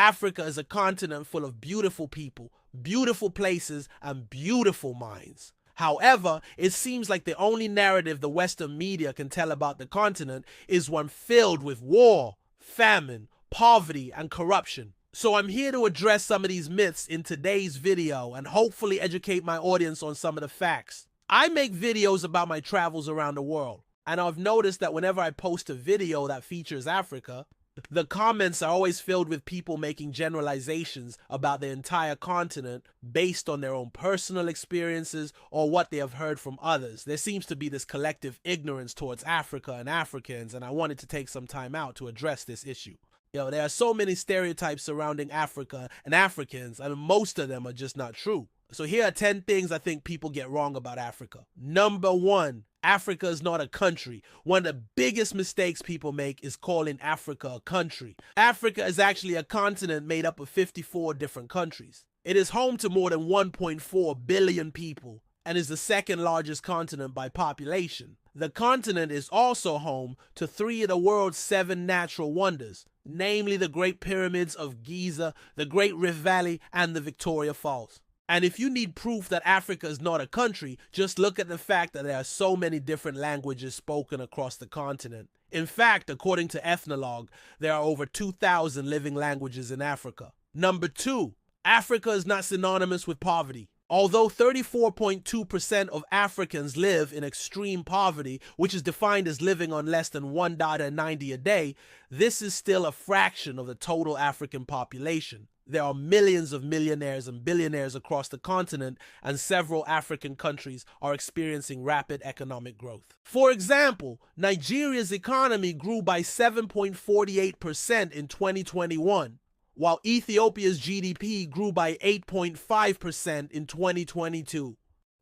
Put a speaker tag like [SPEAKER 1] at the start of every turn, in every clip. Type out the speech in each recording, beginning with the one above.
[SPEAKER 1] Africa is a continent full of beautiful people, beautiful places, and beautiful minds. However, it seems like the only narrative the Western media can tell about the continent is one filled with war, famine, poverty, and corruption. So I'm here to address some of these myths in today's video and hopefully educate my audience on some of the facts. I make videos about my travels around the world, and I've noticed that whenever I post a video that features Africa, the comments are always filled with people making generalizations about the entire continent based on their own personal experiences or what they have heard from others. There seems to be this collective ignorance towards Africa and Africans, and I wanted to take some time out to address this issue. There are so many stereotypes surrounding Africa and Africans, and most of them are just not true. So here are 10 things I think people get wrong about Africa. Number 1, Africa is not a country. One of the biggest mistakes people make is calling Africa a country. Africa is actually a continent made up of 54 different countries. It is home to more than 1.4 billion people and is the second largest continent by population. The continent is also home to 3 of the world's 7 natural wonders, namely the Great Pyramids of Giza, the Great Rift Valley, and the Victoria Falls. And if you need proof that Africa is not a country, just look at the fact that there are so many different languages spoken across the continent. In fact, according to Ethnologue, there are over 2,000 living languages in Africa. Number 2, Africa is not synonymous with poverty. Although 34.2% of Africans live in extreme poverty, which is defined as living on less than $1.90 a day, this is still a fraction of the total African population. There are millions of millionaires and billionaires across the continent, and several African countries are experiencing rapid economic growth. For example, Nigeria's economy grew by 7.48% in 2021, while Ethiopia's GDP grew by 8.5% in 2022.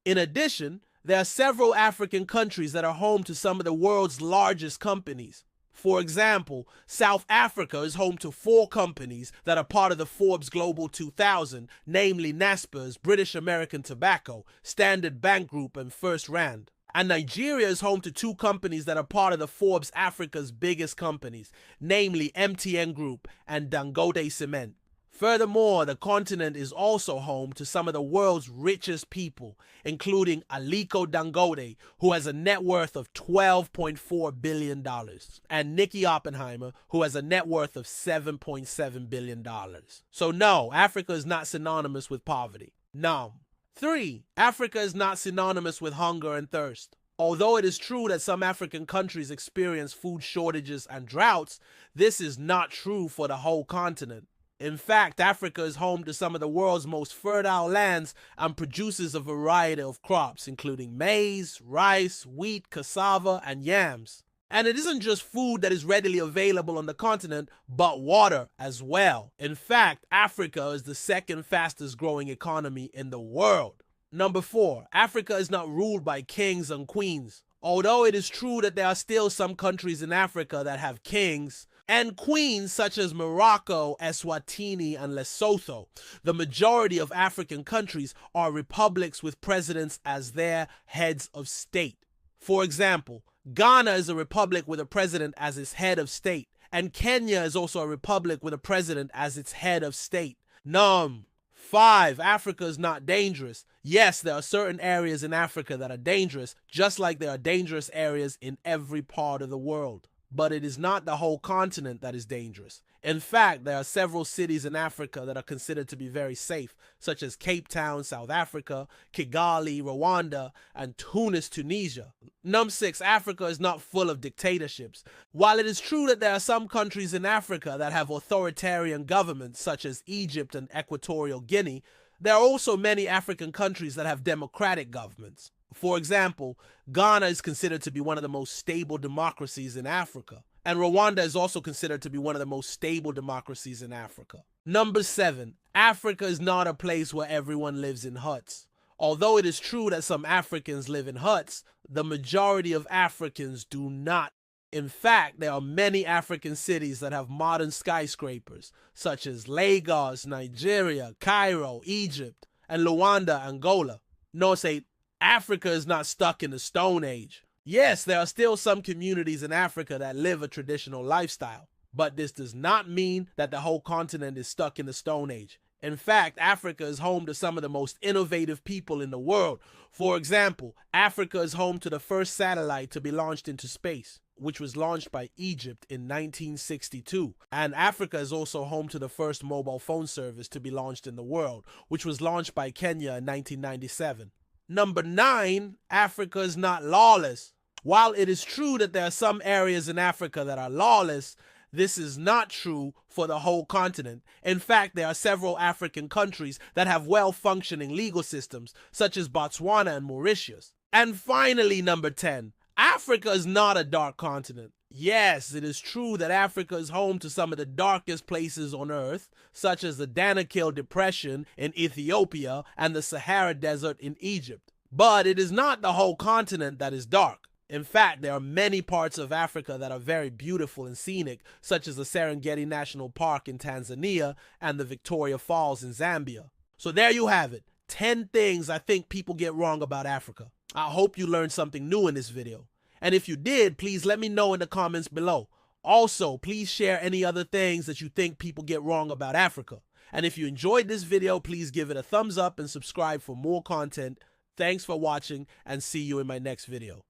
[SPEAKER 1] In addition, there are several African countries that are home to some of the world's largest companies. For example, South Africa is home to 4 companies that are part of the Forbes Global 2000, namely Naspers, British American Tobacco, Standard Bank Group, and First Rand. And Nigeria is home to 2 companies that are part of the Forbes Africa's biggest companies, namely MTN Group and Dangote Cement. Furthermore, the continent is also home to some of the world's richest people, including Aliko Dangote, who has a net worth of $12.4 billion, and Nikki Oppenheimer, who has a net worth of $7.7 billion. So no, Africa is not synonymous with poverty. No. 3. Africa is not synonymous with hunger and thirst. Although it is true that some African countries experience food shortages and droughts, this is not true for the whole continent. In fact, Africa is home to some of the world's most fertile lands and produces a variety of crops, including maize, rice, wheat, cassava, and yams. And it isn't just food that is readily available on the continent, but water as well. In fact, Africa is the second fastest growing economy in the world. Number 4, Africa is not ruled by kings and queens. Although it is true that there are still some countries in Africa that have kings and queens such as Morocco, Eswatini, and Lesotho, the majority of African countries are republics with presidents as their heads of state. For example, Ghana is a republic with a president as its head of state, and Kenya is also a republic with a president as its head of state. 5, Africa is not dangerous. Yes, there are certain areas in Africa that are dangerous, just like there are dangerous areas in every part of the world. But it is not the whole continent that is dangerous. In fact, there are several cities in Africa that are considered to be very safe, such as Cape Town, South Africa, Kigali, Rwanda, and Tunis, Tunisia. 6, Africa is not full of dictatorships. While it is true that there are some countries in Africa that have authoritarian governments, such as Egypt and Equatorial Guinea, there are also many African countries that have democratic governments. For example, Ghana is considered to be one of the most stable democracies in Africa, and Rwanda is also considered to be one of the most stable democracies in Africa. 7, Africa is not a place where everyone lives in huts. Although it is true that some Africans live in huts, the majority of Africans do not. In fact, there are many African cities that have modern skyscrapers, such as Lagos, Nigeria, Cairo, Egypt, and Luanda, Angola. Africa is not stuck in the Stone Age. Yes, there are still some communities in Africa that live a traditional lifestyle. But this does not mean that the whole continent is stuck in the Stone Age. In fact, Africa is home to some of the most innovative people in the world. For example, Africa is home to the first satellite to be launched into space, which was launched by Egypt in 1962. And Africa is also home to the first mobile phone service to be launched in the world, which was launched by Kenya in 1997. Number 9, Africa is not lawless. While it is true that there are some areas in Africa that are lawless, this is not true for the whole continent. In fact, there are several African countries that have well-functioning legal systems, such as Botswana and Mauritius. And finally, number 10, Africa is not a dark continent. Yes, it is true that Africa is home to some of the darkest places on Earth, such as the Danakil Depression in Ethiopia and the Sahara Desert in Egypt. But it is not the whole continent that is dark. In fact, there are many parts of Africa that are very beautiful and scenic, such as the Serengeti National Park in Tanzania and the Victoria Falls in Zambia. So there you have it, 10 things I think people get wrong about Africa. I hope you learned something new in this video. And if you did, please let me know in the comments below. Also, please share any other things that you think people get wrong about Africa. And if you enjoyed this video, please give it a thumbs up and subscribe for more content. Thanks for watching, and see you in my next video.